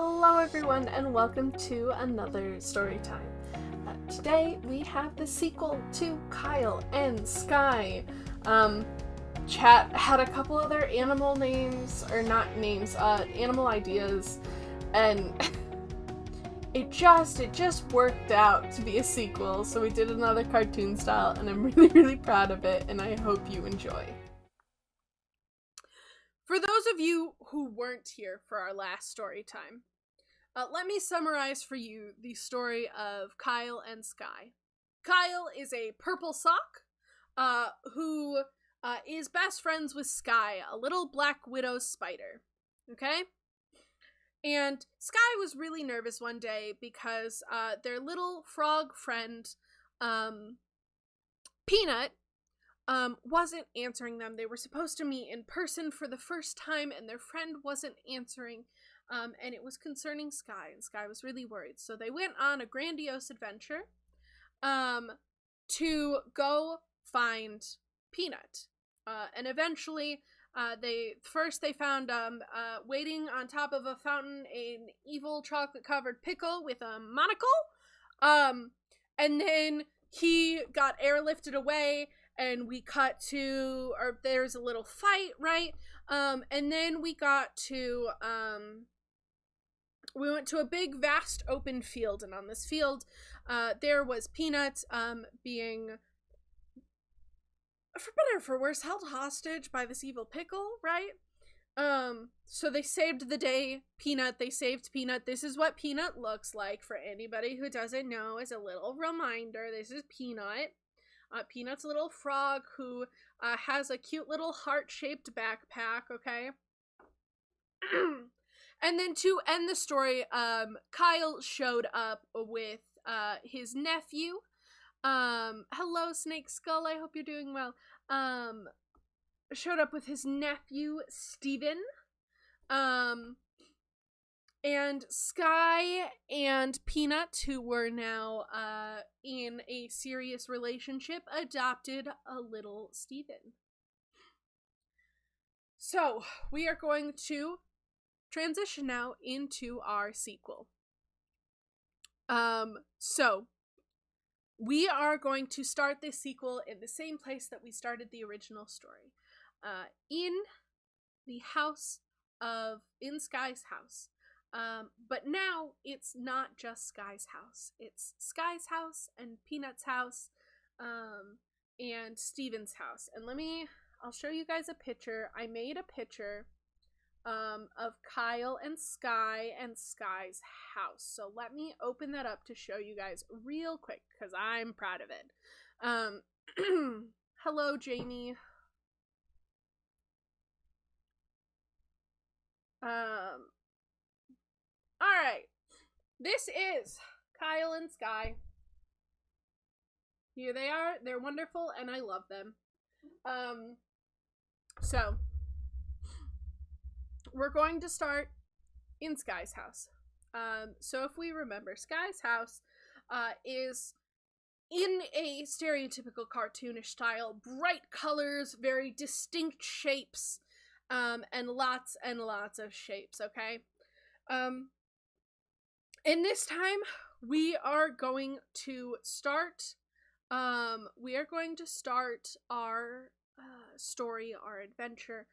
Hello everyone and welcome to another story time. Today we have the sequel to Kyle and Skye. Chat had a couple other animal names, or not names, animal ideas, and it just worked out to be a sequel, so we did another cartoon style, and I'm really proud of it, and I hope you enjoy. For those of you who weren't here for our last story time, let me summarize for you the story of Kyle and Skye. Kyle is a purple sock who is best friends with Skye, a little black widow spider. Okay? And Skye was really nervous one day because their little frog friend, Peanut, wasn't answering them. They were supposed to meet in person for the first time, and their friend wasn't answering, and it was concerning Skye, and Skye was really worried. So they went on a grandiose adventure to go find Peanut. And eventually, they found waiting on top of a fountain an evil chocolate-covered pickle with a monocle, and then he got airlifted away, and we cut to, or there's a little fight, right? And then we got to, we went to a big, vast, open field, and on this field, there was Peanut, being, for better or for worse, held hostage by this evil pickle, right? So they saved the day. They saved Peanut. This is what Peanut looks like, for anybody who doesn't know, as a little reminder. This is Peanut. Peanut's a little frog who has a cute little heart-shaped backpack, okay? And then to end the story, Kyle showed up with his nephew. Hello, Snake Skull, I hope you're doing well. Showed up with his nephew, Steven. And Skye and Peanut, who were now in a serious relationship, adopted a little Steven. So, we are going to transition now into our sequel. So, we are going to start this sequel in the same place that we started the original story. In Skye's house. But now it's not just Skye's house. It's Skye's house and Peanut's house, and Steven's house. And I'll show you guys a picture. I made a picture, of Kyle and Skye and Skye's house. So let me open that up to show you guys real quick, because I'm proud of it. Hello, Jamie. Alright, this is Kyle and Skye. Here they are. They're wonderful, and I love them. So, we're going to start in Skye's house. So if we remember, Skye's house is in a stereotypical cartoonish style. Bright colors, very distinct shapes, and lots of shapes, okay? And this time, we are going to start our story, our adventure,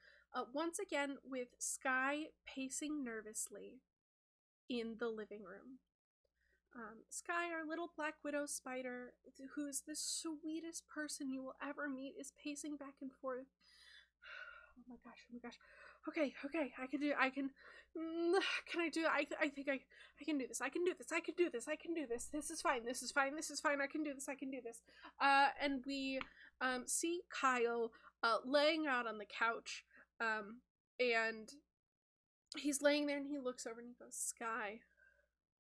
once again with Skye pacing nervously in the living room. Skye, our little black widow spider, who is the sweetest person you will ever meet, is pacing back and forth. Oh my gosh. Okay, I can do it. I think I can do this. I can do this. This is fine. I can do this. And we see Kyle laying out on the couch, and he's laying there, and he looks over and he goes,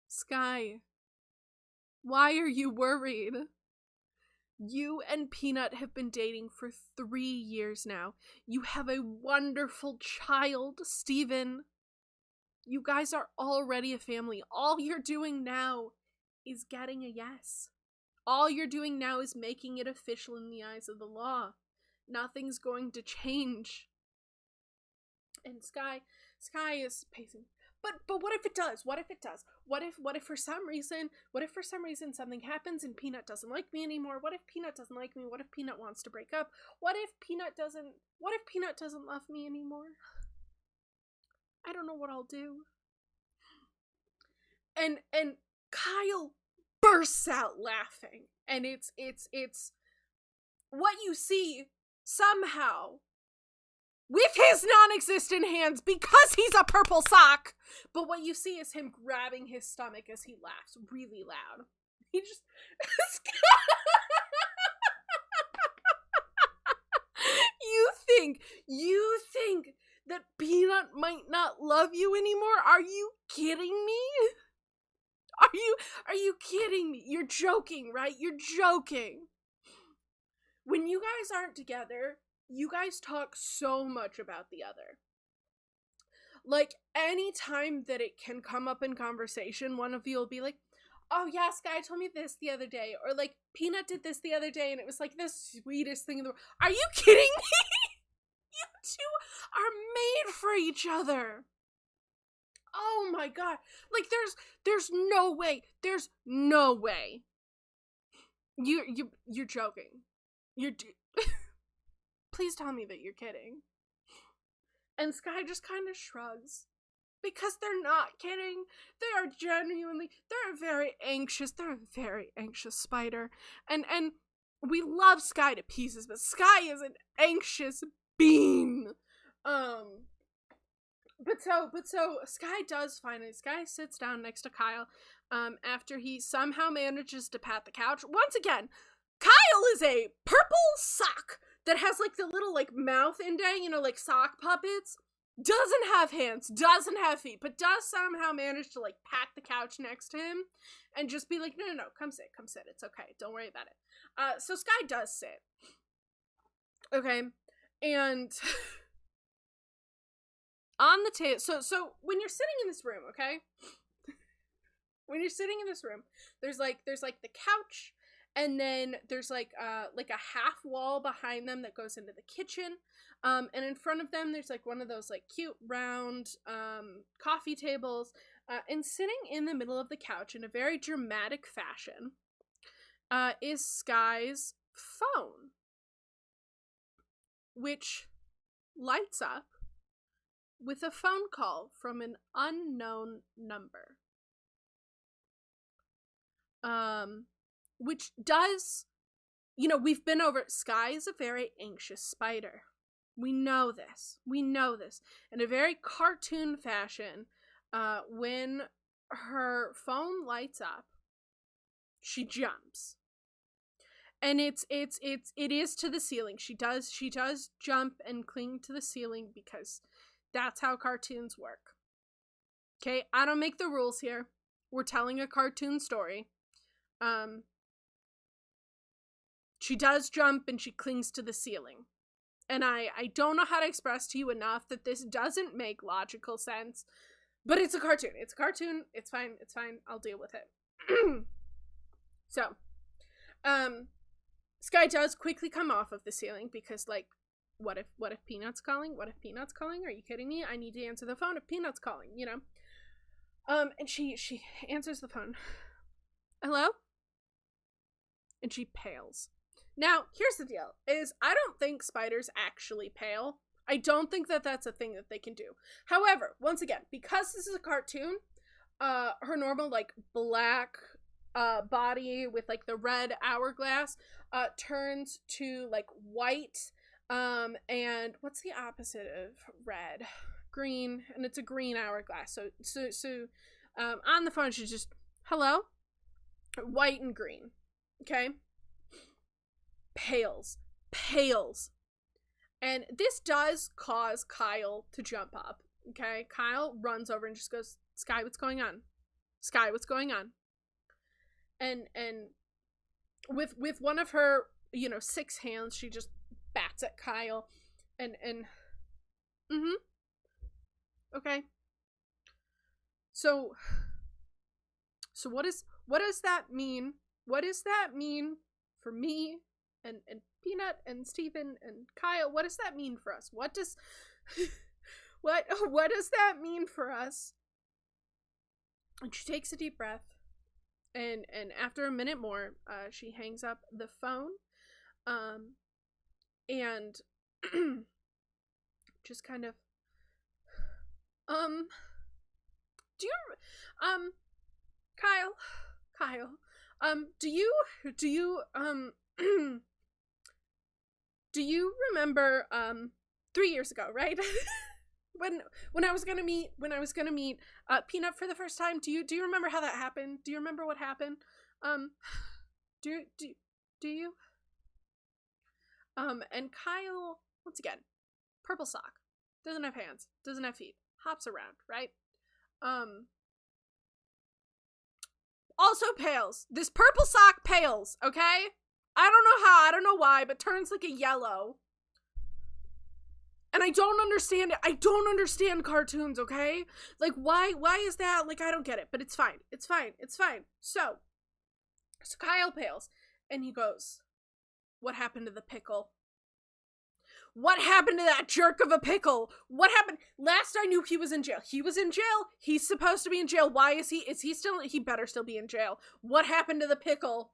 Skye, why are you worried? You and Peanut have been dating for 3 years now. You have a wonderful child, Steven. You guys are already a family. All you're doing now is getting a yes. All you're doing now is making it official in the eyes of the law. Nothing's going to change. And Skye is pacing But what if it does? What if it does? What if for some reason something happens and Peanut doesn't like me anymore? What if Peanut doesn't like me? What if Peanut wants to break up? What if Peanut doesn't love me anymore? I don't know what I'll do. And Kyle bursts out laughing. And it's what you see somehow with his non-existent hands because he's a purple sock. But what you see is him grabbing his stomach as he laughs really loud. He just... You think that Peanut might not love you anymore? Are you kidding me? Are you kidding me? You're joking, right? You're joking. When you guys aren't together, you guys talk so much about the other. Like, any time that it can come up in conversation, one of you will be like, oh yeah, Skye told me this the other day. Or like, Peanut did this the other day and it was like the sweetest thing in the world. Are you kidding me? You two are made for each other. Oh my god. Like, there's no way. There's no way. You're joking. Please tell me that you're kidding. And Skye just kind of shrugs. Because they're not kidding. They are genuinely, they're a very anxious spider. And we love Skye to pieces, but Skye is an anxious bean. But so Skye sits down next to Kyle, after he somehow manages to pat the couch. Once again, Kyle is a purple sock that has like the little like mouth indent, you know, like sock puppets. Doesn't have hands, doesn't have feet, but does somehow manage to like pat the couch next to him and just be like, no, come sit, it's okay, don't worry about it. So Skye does sit. Okay, and on the table, so when you're sitting in this room, okay? When you're sitting in this room, there's like the couch, and then there's like a half wall behind them that goes into the kitchen. And in front of them, there's like one of those like cute round coffee tables. And sitting in the middle of the couch in a very dramatic fashion is Skye's phone, which lights up with a phone call from an unknown number. Which does, you know, we've been over, Skye is a very anxious spider. We know this. In a very cartoon fashion, when her phone lights up, she jumps. And it is to the ceiling. She does jump and cling to the ceiling because that's how cartoons work. Okay, I don't make the rules here. We're telling a cartoon story. She does jump and she clings to the ceiling. And I don't know how to express to you enough that this doesn't make logical sense. But it's a cartoon. It's a cartoon. It's fine. I'll deal with it. So, Skye does quickly come off of the ceiling because, like, what if Peanut's calling? What if Peanut's calling? Are you kidding me? I need to answer the phone if Peanut's calling, you know? And she answers the phone. Hello? And she pales. Now, here's the deal, is I don't think spiders actually pale. I don't think that that's a thing that they can do. However, once again, because this is a cartoon, her normal, like, black body with, like, the red hourglass turns to, like, white, and what's the opposite of red? Green, and it's a green hourglass. So on the phone, she's just, hello? White and green, okay? Pales. And this does cause Kyle to jump up, okay? Kyle runs over and just goes, Skye, what's going on? Skye, what's going on? And with one of her, 6 hands, she just bats at Kyle and okay. So what does that mean? What does that mean for me and Peanut and Stephen and Kyle? What does that mean for us? What does that mean for us? And she takes a deep breath, and after a minute more, she hangs up the phone, and just kind of, do you, Kyle, do you remember, 3 years ago, right? when I was gonna meet Peanut for the first time? Do you remember how that happened? Do you remember what happened? Do you? And Kyle, once again, purple sock, doesn't have hands, doesn't have feet, hops around, right? Also pales. This purple sock pales, okay? I don't know how, I don't know why, but turns like a yellow. And I don't understand it. I don't understand cartoons, okay? Like, why is that? Like, I don't get it, but it's fine. It's fine. It's fine. So Kyle pales, and he goes, what happened to the pickle? What happened to that jerk of a pickle? What happened? Last I knew, he was in jail. He was in jail. He's supposed to be in jail. Why is he still, he better still be in jail. What happened to the pickle?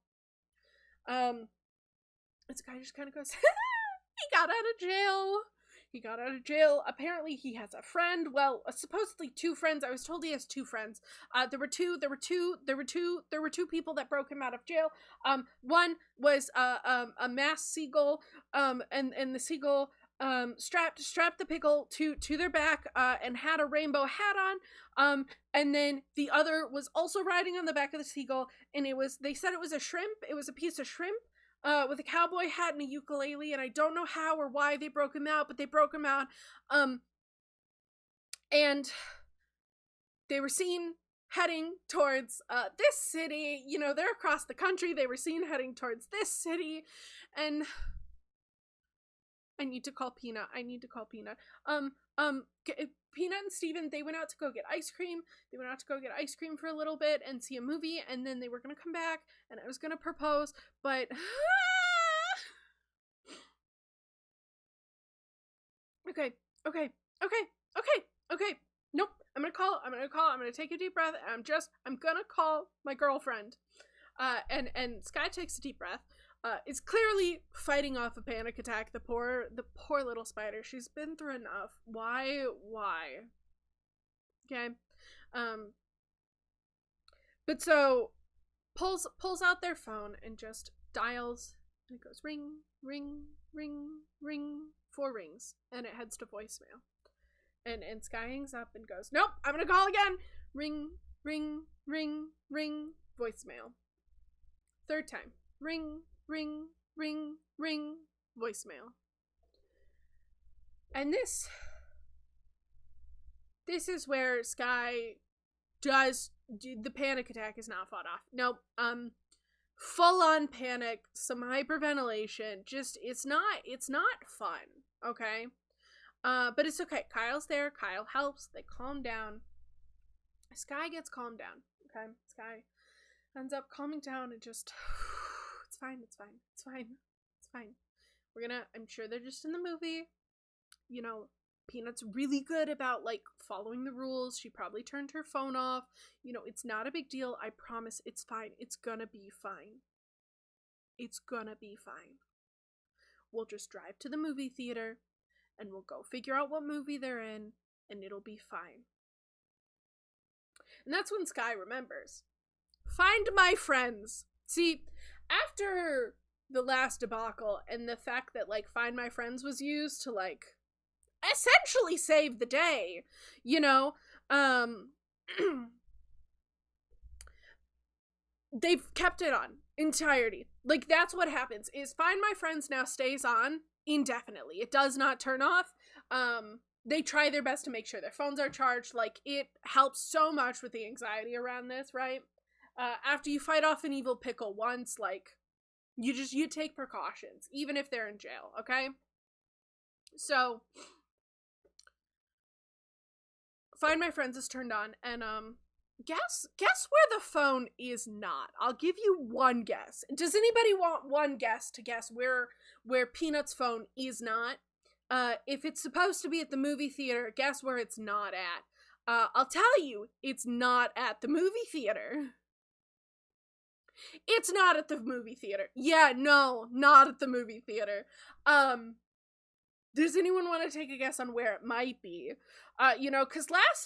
This guy just kind of goes, he got out of jail. He got out of jail. Apparently he has a friend. Well, supposedly 2 friends. I was told he has 2 friends. There were two people that broke him out of jail. One was a masked seagull. And the seagull strapped the pickle to their back and had a rainbow hat on. And then the other was also riding on the back of the seagull, and they said it was a shrimp. It was a piece of shrimp. With a cowboy hat and a ukulele, and I don't know how or why they broke him out, but they broke him out. And they were seen heading towards this city. You know, they're across the country. They were seen heading towards this city, and I need to call Peanut. Peanut and Steven, they went out to go get ice cream. They went out to go get ice cream for a little bit and see a movie, and then they were gonna come back, and I was gonna propose, but okay. Nope. I'm gonna take a deep breath, and I'm gonna call my girlfriend. And Skye takes a deep breath. Is clearly fighting off a panic attack. The poor little spider. She's been through enough. Why? Okay. But so pulls out their phone and just dials, and it goes ring, ring, ring, ring, 4 rings, and it heads to voicemail. And Skye hangs up and goes, nope, I'm gonna call again. Ring, ring, ring, ring, voicemail. 3rd time. Ring, ring, ring, ring, voicemail. And this is where Skye does, the panic attack is not fought off. Nope. Full on panic, some hyperventilation, just, it's not fun, okay? But it's okay. Kyle's there, Kyle helps, they calm down. Skye gets calmed down, okay? Skye ends up calming down and just, it's fine. I'm sure they're just in the movie. You know, Peanut's really good about, like, following the rules. She probably turned her phone off. You know, it's not a big deal. I promise it's fine. It's gonna be fine. We'll just drive to the movie theater, and we'll go figure out what movie they're in, and it'll be fine. And that's when Skye remembers. Find my friends. See, after the last debacle and the fact that, like, Find My Friends was used to, like, essentially save the day, you know, they've kept it on entirety. Like, that's what happens, is Find My Friends now stays on indefinitely. It does not turn off. They try their best to make sure their phones are charged. Like, it helps so much with the anxiety around this, right? After you fight off an evil pickle once, like, you take precautions, even if they're in jail, okay? So, Find My Friends is turned on, and, guess where the phone is not. I'll give you one guess. Does anybody want one guess to guess where Peanut's phone is not? If it's supposed to be at the movie theater, guess where it's not at. I'll tell you, it's not at the movie theater. It's not at the movie theater. Yeah, no, not at the movie theater. Does anyone want to take a guess on where it might be? Because last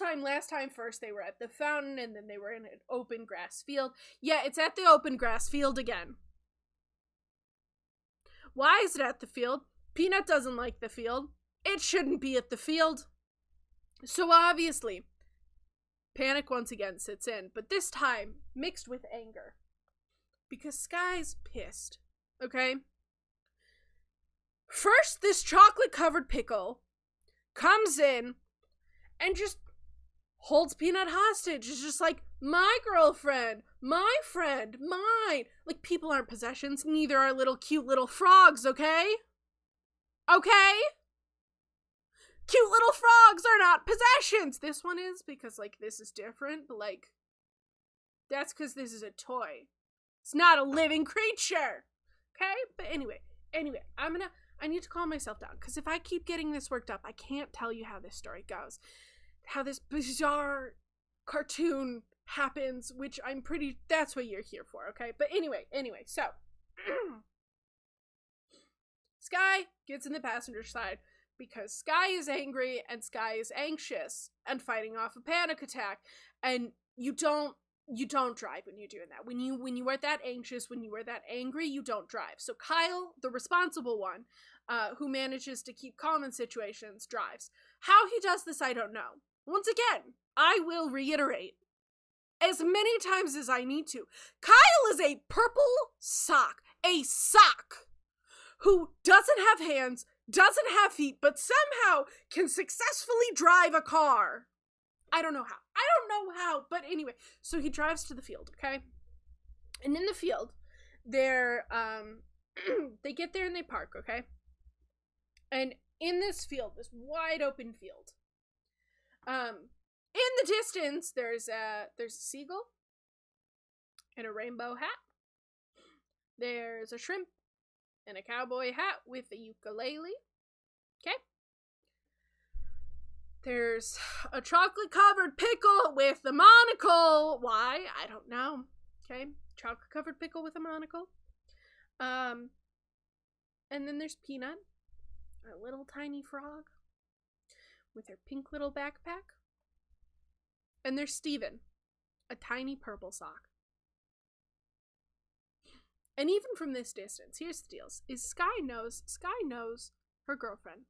time first they were at the fountain and then they were in an open grass field. Yeah, it's at the open grass field again. Why is it at the field? Peanut doesn't like the field. It shouldn't be at the field. So obviously, panic once again sits in, but this time mixed with anger. Because Skye's pissed, okay? First, this chocolate-covered pickle comes in and just holds Peanut hostage. It's just like, my girlfriend, my friend, mine. Like, people aren't possessions, neither are little cute little frogs, okay? Okay? Cute little frogs are not possessions! This one is, because, like, this is different, but, like, that's because this is a toy. It's not a living creature! Okay? But anyway, I need to calm myself down, because if I keep getting this worked up, I can't tell you how this story goes. How this bizarre cartoon happens, which that's what you're here for, okay? But anyway, so. Skye gets in the passenger side because Skye is angry and Skye is anxious and fighting off a panic attack. And you don't drive when you're doing that. When you are that anxious, when you are that angry, you don't drive. So Kyle, the responsible one, who manages to keep calm in situations, drives. How he does this, I don't know. Once again, I will reiterate as many times as I need to. Kyle is a purple sock. A sock who doesn't have hands, doesn't have feet, but somehow can successfully drive a car. I don't know how, but anyway, so he drives to the field, okay? And in the field, they get there and they park, okay? And in this field, this wide open field, in the distance, there's a seagull in a rainbow hat. There's a shrimp in a cowboy hat with a ukulele. Okay. There's a chocolate-covered pickle with a monocle. Why? I don't know. Okay. Chocolate-covered pickle with a monocle. And then there's Peanut, a little tiny frog with her pink little backpack. And there's Steven, a tiny purple sock. And even from this distance, here's the deal, is Skye knows her girlfriend.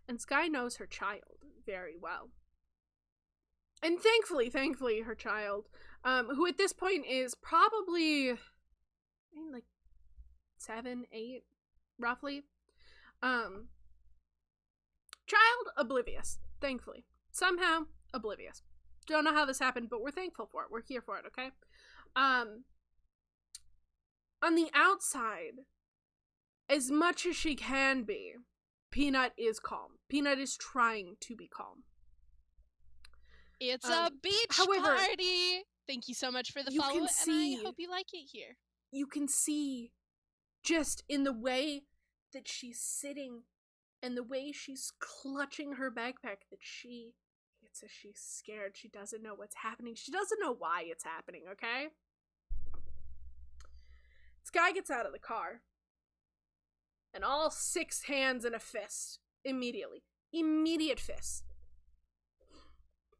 And Skye knows her child very well. And thankfully, her child, who at this point is probably, like 7, 8, roughly. Child oblivious, thankfully. Somehow oblivious. Don't know how this happened, but we're thankful for it. We're here for it, okay? On the outside, as much as she can be, Peanut is calm. Peanut is trying to be calm. It's a beach party! Thank you so much for the follow, and I hope you like it here. You can see, just in the way that she's sitting, and the way she's clutching her backpack, that she's scared. She doesn't know what's happening. She doesn't know why it's happening, okay? Skye gets out of the car, and all 6 hands in a fist, immediately. Immediate fist.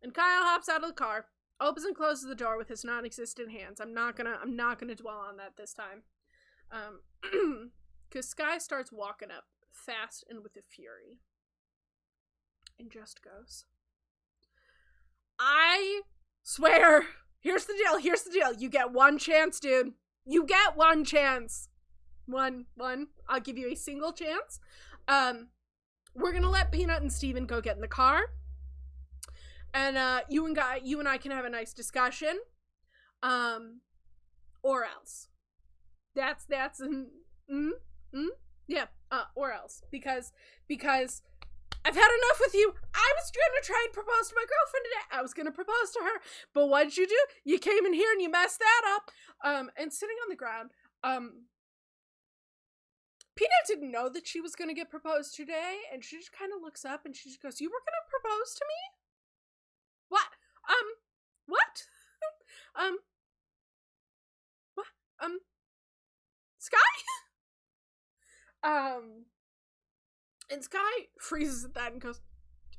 And Kyle hops out of the car, opens and closes the door with his non-existent hands. I'm not gonna dwell on that this time. Because Skye starts walking up, fast and with a fury. And just goes, I swear, here's the deal, you get one chance, dude. You get one chance. One. I'll give you a single chance. We're gonna let Peanut and Steven go get in the car. And you and I can have a nice discussion. Or else. That's yeah, or else. Because I've had enough with you. I was gonna try and propose to my girlfriend today. I was gonna propose to her. But what'd you do? You came in here and you messed that up. And sitting on the ground, Peanut didn't know that she was gonna get proposed today, and she just kind of looks up and she just goes, "You were gonna propose to me?" What? What? What? Skye? And Skye freezes at that and goes,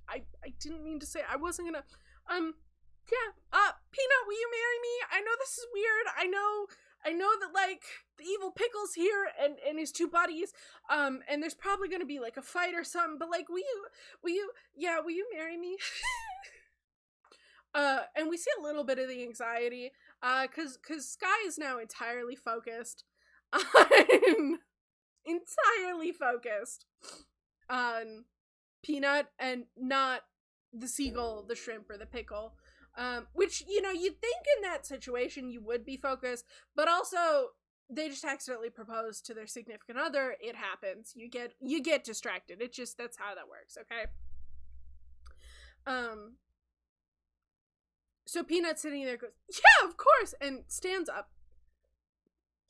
I didn't mean to say, I wasn't gonna, yeah, Peanut, will you marry me? I know this is weird, I know that, like, the evil Pickle's here, and his two buddies, and there's probably gonna be, like, a fight or something, but, like, will you marry me? And we see a little bit of the anxiety, cause Skye is now entirely focused on Peanut and not the seagull, the shrimp, or the pickle. Which, you know, you'd think in that situation you would be focused, but also they just accidentally propose to their significant other. It happens. You get distracted. It's just, that's how that works, okay? So Peanut sitting there goes, yeah, of course, and stands up.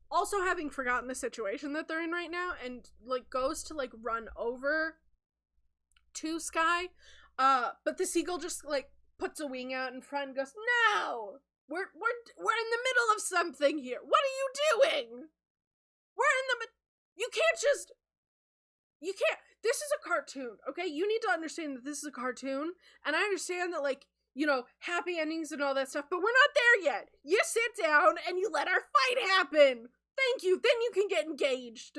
Also having forgotten the situation that they're in right now, and, like, goes to, like, run over to Skye, but the seagull just, like, puts a wing out in front and goes, no! We're in the middle of something here. What are you doing? You can't, this is a cartoon, okay? You need to understand that this is a cartoon, and I understand that, like, you know, happy endings and all that stuff, but we're not there yet. You sit down and you let our fight happen. Thank you. Then you can get engaged.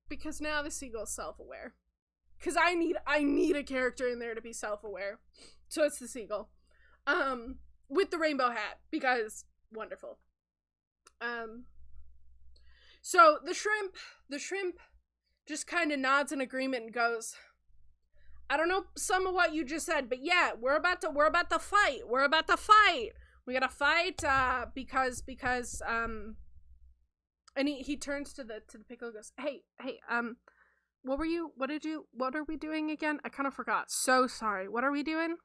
Because now the seagull's self-aware. Because I need a character in there to be self-aware. So it's the seagull. With the rainbow hat, because wonderful. So the shrimp just kind of nods in agreement and goes, I don't know some of what you just said, but yeah, we're about to fight. We gotta fight, because, and he turns to the pickle and goes, hey, what are we doing again? I kind of forgot. So sorry. What are we doing?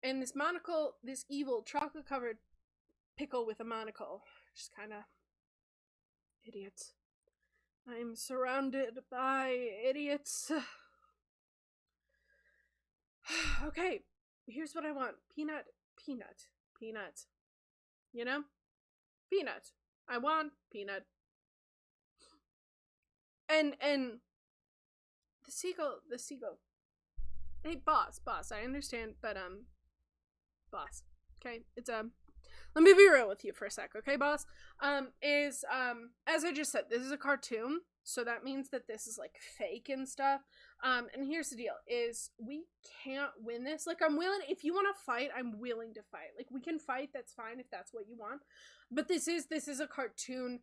And this evil chocolate-covered pickle with a monocle, just kind of, idiots. I'm surrounded by idiots. Okay, here's what I want. Peanut. You know? Peanut. I want Peanut. And the seagull. Hey, boss, I understand, but, boss. Okay, it's, let me be real with you for a sec, okay, boss? As I just said, this is a cartoon, so that means that this is, like, fake and stuff. And here's the deal, is we can't win this. Like, I'm willing, if you want to fight, I'm willing to fight. Like, we can fight, that's fine if that's what you want. But this is a cartoon.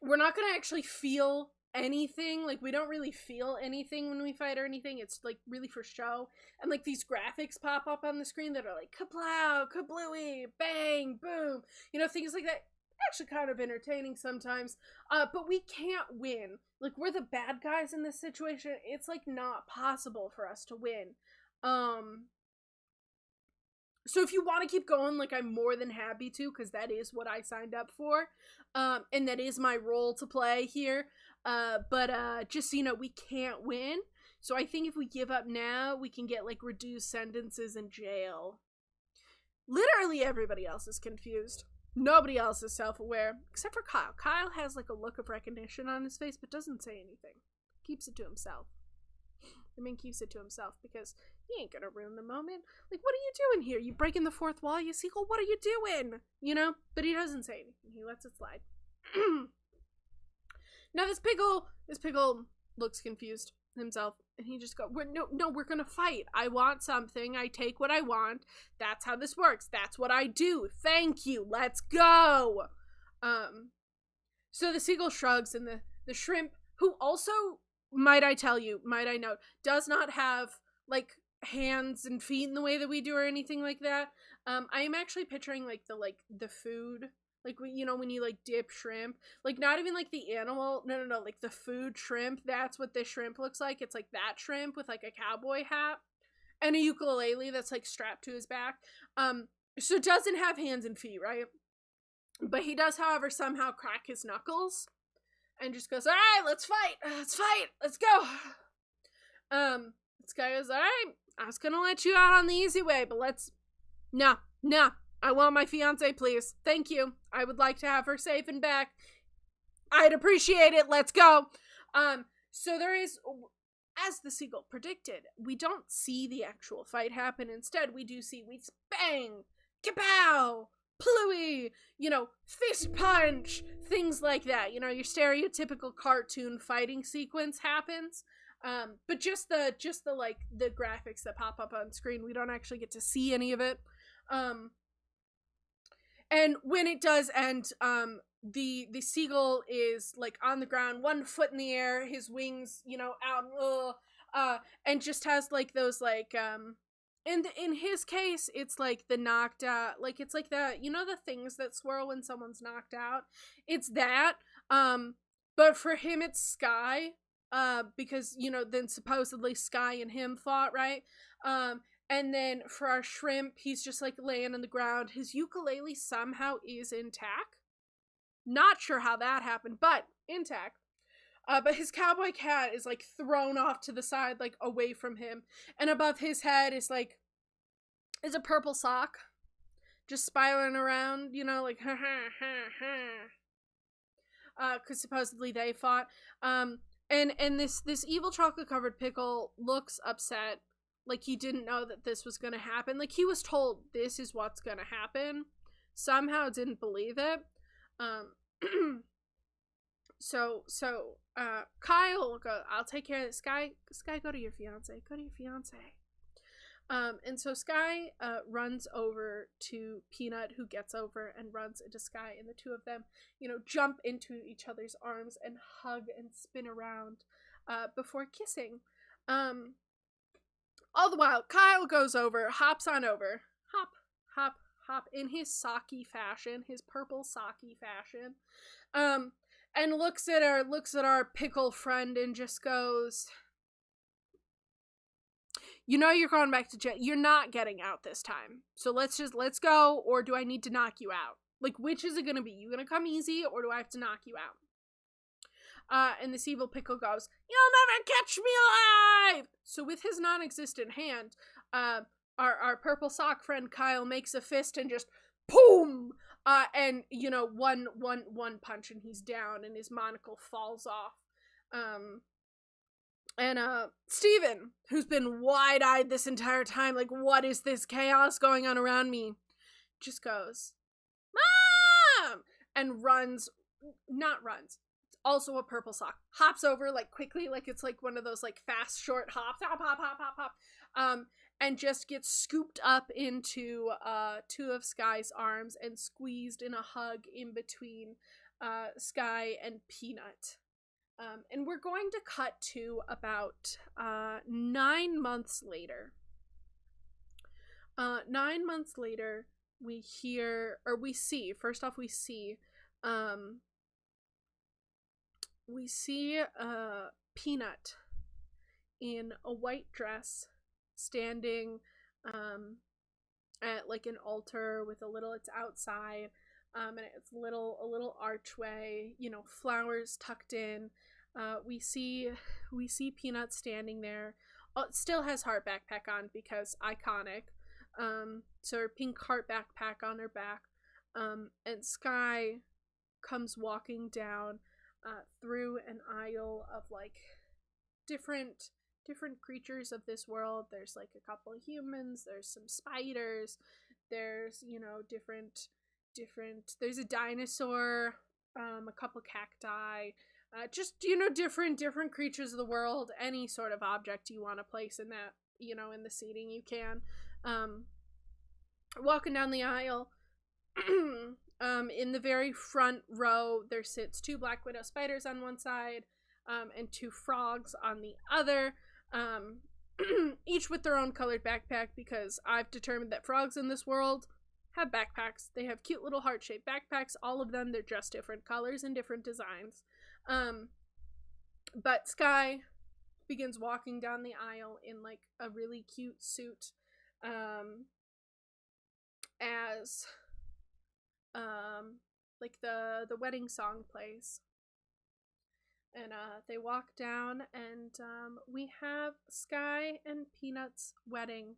We're not gonna actually feel anything. Like, we don't really feel anything when we fight or anything. It's, like, really for show. And, like, these graphics pop up on the screen that are like, kaplow, kablooey, bang, boom. You know, things like that. Actually kind of entertaining sometimes. But we can't win. Like, we're the bad guys in this situation. It's, like, not possible for us to win. So if you want to keep going, like, I'm more than happy to, because that is what I signed up for. And that is my role to play here. But just so you know, we can't win. So I think if we give up now, we can get, like, reduced sentences in jail. Literally everybody else is confused. Nobody else is self-aware, except for Kyle. Kyle has, like, a look of recognition on his face, but doesn't say anything. Keeps it to himself. I mean, keeps it to himself, because he ain't gonna ruin the moment. Like, what are you doing here? You breaking the fourth wall, you seagull? What are you doing? You know? But he doesn't say anything. He lets it slide. Now this pickle looks confused himself, and he just goes, no, we're gonna fight. I want something. I take what I want. That's how this works. That's what I do. Thank you. Let's go. So the seagull shrugs, and the shrimp, who also, might I note, does not have, like, hands and feet in the way that we do or anything like that. I am actually picturing, like, the food, like, you know, when you, like, dip shrimp, like, not even, like, the animal, no, like, the food shrimp, that's what this shrimp looks like. It's, like, that shrimp with, like, a cowboy hat and a ukulele that's, like, strapped to his back. So it doesn't have hands and feet, right? But he does, however, somehow crack his knuckles and just goes, all right, let's fight, let's go. Skye goes, alright, I was gonna let you out on the easy way, but no, I want my fiance, please. Thank you. I would like to have her safe and back. I'd appreciate it. Let's go. So there is, as the seagull predicted, we don't see the actual fight happen. Instead, we bang, kapow, plooey, fist punch, things like that. Your stereotypical cartoon fighting sequence happens. But just the graphics that pop up on screen, we don't actually get to see any of it. And when it does end, the seagull is on the ground, one foot in the air, his wings, out, and just has those in his case, it's the knocked out, it's the the things that swirl when someone's knocked out. It's that, but for him it's Skye, because then supposedly Skye and him fought, right? And then for our shrimp, he's just laying on the ground. His ukulele somehow is intact. Not sure how that happened, but intact. But his cowboy cat is thrown off to the side, away from him. And above his head is a purple sock. Just spiraling around, ha ha ha ha. Cause supposedly they fought. And this evil chocolate covered pickle looks upset. He didn't know that this was gonna happen. he was told this is what's gonna happen. Somehow didn't believe it. So Kyle goes, I'll take care of this. Skye, go to your fiance. Go to your fiance. And so Skye runs over to Peanut, who gets over and runs into Skye, and the two of them, jump into each other's arms and hug and spin around before kissing. All the while, Kyle goes over, hops on over, hop, in his socky fashion, his purple socky fashion, and looks at our pickle friend and just goes, you're going back to jail. You're not getting out this time. So let's go, or do I need to knock you out? Which is it gonna be? You gonna come easy, or do I have to knock you out? And this evil pickle goes, you'll never catch me alive! So with his non-existent hand, our purple sock friend Kyle makes a fist and just boom! And one punch and he's down and his monocle falls off. And Steven, who's been wide-eyed this entire time, what is this chaos going on around me? Just goes, Mom! And also a purple sock, hops over quickly, it's one of those fast short hops, hop, and just gets scooped up into two of Skye's arms and squeezed in a hug in between Skye and Peanut. And we're going to cut to about 9 months later. 9 months later, we see Peanut in a white dress standing at an altar with it's outside, and it's a little archway, flowers tucked in. We see Peanut standing there. Still has heart backpack on because iconic. So her pink heart backpack on her back. And Skye comes walking down through an aisle of different creatures of this world. There's a couple of humans, there's some spiders, there's different there's a dinosaur, a couple cacti, just different creatures of the world. Any sort of object you want to place in that, in the seating, you can. Walking down the aisle, in the very front row, there sits 2 black widow spiders on one side, and 2 frogs on the other, each with their own colored backpack, because I've determined that frogs in this world have backpacks. They have cute little heart-shaped backpacks, all of them. They're just different colors and different designs. But Skye begins walking down the aisle in a really cute suit, as the wedding song plays. And they walk down, and we have Skye and Peanut's wedding.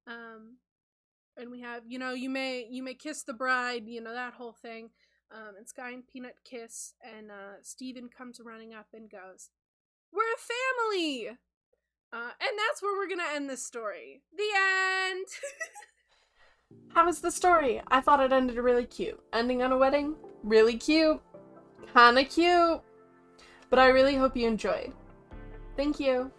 And we have, you may kiss the bride, that whole thing. And Skye and Peanut kiss, and Steven comes running up and goes, "We're a family!" And that's where we're gonna end this story. The end! How was the story? I thought it ended really cute. Ending on a wedding? Really cute. Kinda cute. But I really hope you enjoyed. Thank you.